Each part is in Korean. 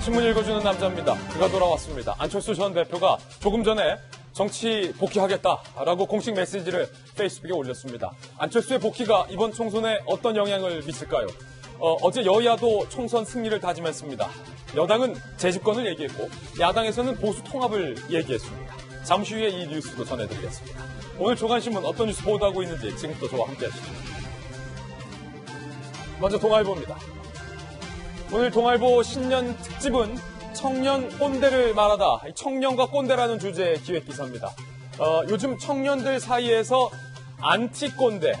신문 읽어주는 남자입니다. 그가 돌아왔습니다. 안철수 전 대표가 조금 전에 정치 복귀하겠다라고 공식 메시지를 페이스북에 올렸습니다. 안철수의 복귀가 이번 총선에 어떤 영향을 미칠까요? 어제 여야도 총선 승리를 다짐했습니다. 여당은 재집권을 얘기했고 야당에서는 보수 통합을 얘기했습니다. 잠시 후에 이 뉴스도 전해드리겠습니다. 오늘 조간신문 어떤 뉴스 보도하고 있는지 지금부터 저와 함께 하시죠. 먼저 동아일보입니다. 오늘 동아일보 신년 특집은 청년 꼰대를 말하다. 청년과 꼰대라는 주제의 기획기사입니다. 요즘 청년들 사이에서 안티꼰대,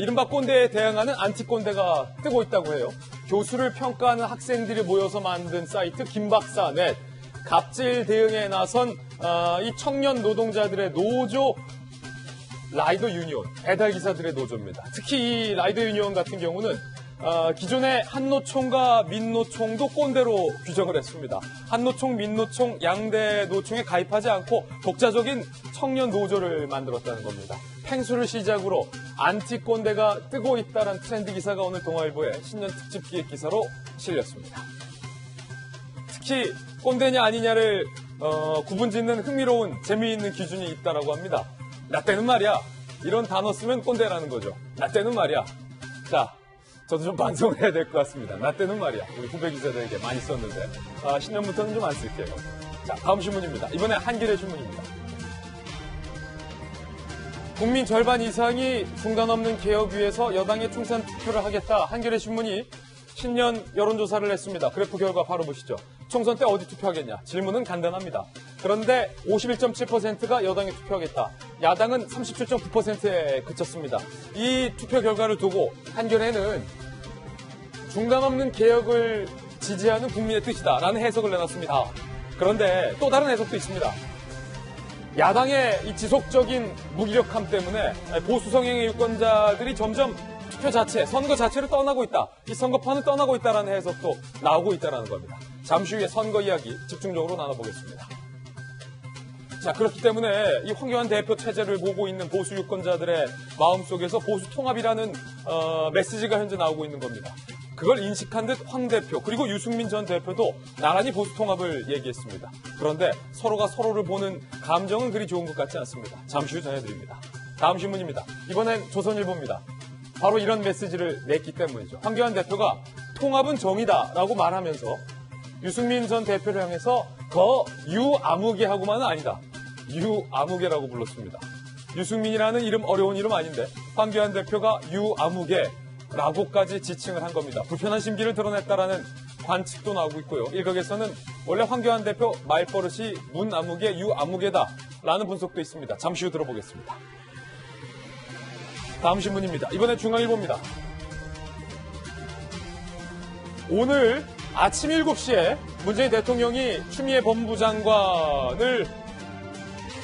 이른바 꼰대에 대응하는 안티꼰대가 뜨고 있다고 해요. 교수를 평가하는 학생들이 모여서 만든 사이트 김박사넷, 갑질 대응에 나선 이 청년 노동자들의 노조 라이더 유니온, 배달기사들의 노조입니다. 특히 이 라이더 유니온 같은 경우는 기존의 한노총과 민노총도 꼰대로 규정을 했습니다. 한노총, 민노총, 양대 노총에 가입하지 않고 독자적인 청년 노조를 만들었다는 겁니다. 팽수를 시작으로 안티꼰대가 뜨고 있다는 트렌드 기사가 오늘 동아일보의 신년 특집 기획 기사로 실렸습니다. 특히 꼰대냐 아니냐를 구분짓는 흥미로운 재미있는 기준이 있다라고 합니다. 나 때는 말이야. 이런 단어 쓰면 꼰대라는 거죠. 나 때는 말이야. 자, 저도 좀 반성을 해야 될 것 같습니다. 나 때는 말이야. 우리 후배 기자들에게 많이 썼는데 신년부터는 좀 안 쓸게요. 자, 다음 신문입니다. 이번에 한겨레 신문입니다. 국민 절반 이상이 중단 없는 개혁 위해서 여당의 총선 투표를 하겠다. 한겨레 신문이 신년 여론조사를 했습니다. 그래프 결과 바로 보시죠. 총선 때 어디 투표하겠냐? 질문은 간단합니다. 그런데 51.7%가 여당에 투표하겠다. 야당은 37.9%에 그쳤습니다. 이 투표 결과를 두고 한겨레는 중단 없는 개혁을 지지하는 국민의 뜻이다라는 해석을 내놨습니다. 그런데 또 다른 해석도 있습니다. 야당의 이 지속적인 무기력함 때문에 보수 성향의 유권자들이 점점 투표 자체, 선거 자체를 떠나고 있다. 이 선거판을 떠나고 있다는 해석도 나오고 있다는 겁니다. 잠시 후에 선거 이야기 집중적으로 나눠보겠습니다. 자, 그렇기 때문에 이 황교안 대표 체제를 보고 있는 보수 유권자들의 마음속에서 보수 통합이라는 메시지가 현재 나오고 있는 겁니다. 그걸 인식한 듯 황 대표 그리고 유승민 전 대표도 나란히 보수 통합을 얘기했습니다. 그런데 서로가 서로를 보는 감정은 그리 좋은 것 같지 않습니다. 잠시 후 전해드립니다. 다음 신문입니다. 이번엔 조선일보입니다. 바로 이런 메시지를 냈기 때문이죠. 황교안 대표가 통합은 정의다라고 말하면서 유승민 전 대표를 향해서 더 유아무개 하고만은 아니다. 유아무개라고 불렀습니다. 유승민이라는 이름 어려운 이름 아닌데 황교안 대표가 유아무개라고까지 지칭을 한 겁니다. 불편한 심기를 드러냈다라는 관측도 나오고 있고요. 일각에서는 원래 황교안 대표 말버릇이 문아무개, 유아무개다라는 분석도 있습니다. 잠시 후 들어보겠습니다. 다음 신문입니다. 이번엔 중앙일보입니다. 오늘 아침 7시에 문재인 대통령이 추미애 법무부 장관을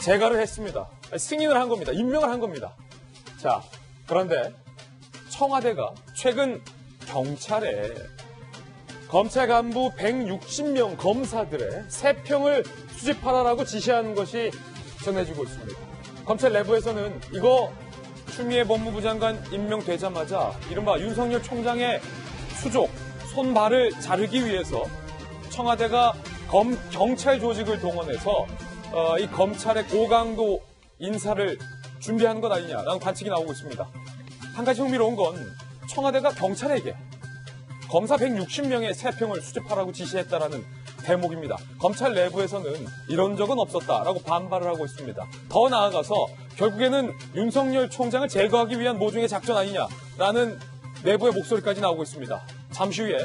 재가를 했습니다. 승인을 한 겁니다. 임명을 한 겁니다. 자, 그런데 청와대가 최근 경찰에 검찰 간부 160명 검사들의 세평을 수집하라라고 지시한 것이 전해지고 있습니다. 검찰 내부에서는 이거 추미애 법무부 장관 임명되자마자 이른바 윤석열 총장의 수족, 손발을 자르기 위해서 청와대가 경찰 조직을 동원해서 이 검찰의 고강도 인사를 준비하는 것 아니냐라는 관측이 나오고 있습니다. 한 가지 흥미로운 건 청와대가 경찰에게 검사 160명의 세평을 수집하라고 지시했다라는 대목입니다. 검찰 내부에서는 이런 적은 없었다라고 반발을 하고 있습니다. 더 나아가서 결국에는 윤석열 총장을 제거하기 위한 모종의 작전 아니냐라는 내부의 목소리까지 나오고 있습니다. 잠시 후에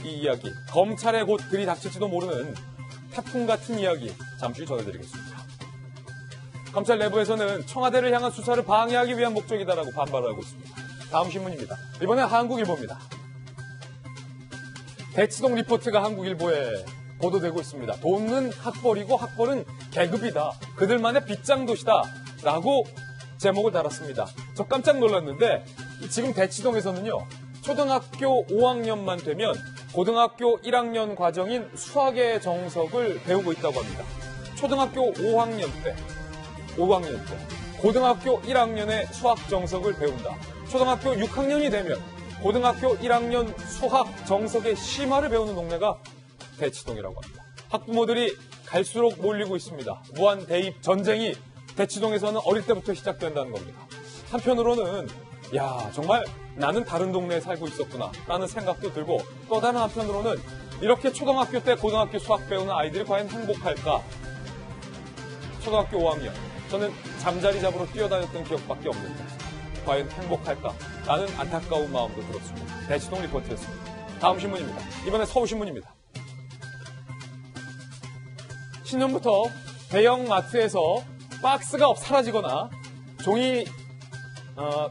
이 이야기, 검찰에 곧 들이닥칠지도 모르는 태풍 같은 이야기 잠시 후 전해드리겠습니다. 검찰 내부에서는 청와대를 향한 수사를 방해하기 위한 목적이다라고 반발을 하고 있습니다. 다음 신문입니다. 이번엔 한국일보입니다. 대치동 리포트가 한국일보에 보도되고 있습니다. 돈은 학벌이고 학벌은 계급이다. 그들만의 빗장도시다. 라고 제목을 달았습니다. 저 깜짝 놀랐는데 지금 대치동에서는요. 초등학교 5학년만 되면 고등학교 1학년 과정인 수학의 정석을 배우고 있다고 합니다. 초등학교 5학년 때 고등학교 1학년의 수학 정석을 배운다. 초등학교 6학년이 되면 고등학교 1학년 수학 정석의 심화를 배우는 동네가 대치동이라고 합니다. 학부모들이 갈수록 몰리고 있습니다. 무한 대입 전쟁이 대치동에서는 어릴 때부터 시작된다는 겁니다. 한편으로는 정말 나는 다른 동네에 살고 있었구나 라는 생각도 들고, 또 다른 한편으로는 이렇게 초등학교 때 고등학교 수학 배우는 아이들이 과연 행복할까? 초등학교 5학년, 저는 잠자리 잡으러 뛰어다녔던 기억밖에 없는데 과연 행복할까? 라는 안타까운 마음도 들었습니다. 대치동 리포트였습니다. 다음 신문입니다. 이번에 서울신문입니다. 신년부터 대형 마트에서 박스가 사라지거나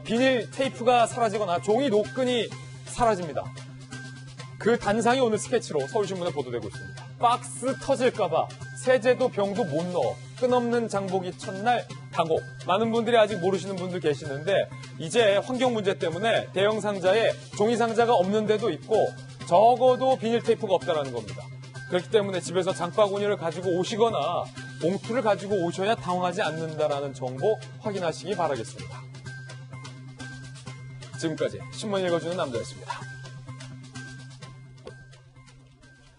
비닐 테이프가 사라지거나 종이 노끈이 사라집니다. 그 단상이 오늘 스케치로 서울신문에 보도되고 있습니다. 박스 터질까봐 세제도 병도 못 넣어. 끝없는 장보기 첫날 당혹. 많은 분들이 아직 모르시는 분들 계시는데, 이제 환경 문제 때문에 대형 상자에 종이 상자가 없는 데도 있고 적어도 비닐 테이프가 없다는 겁니다. 그렇기 때문에 집에서 장바구니를 가지고 오시거나 봉투를 가지고 오셔야 당황하지 않는다라는 정보 확인하시기 바라겠습니다. 지금까지 신문 읽어주는 남자였습니다.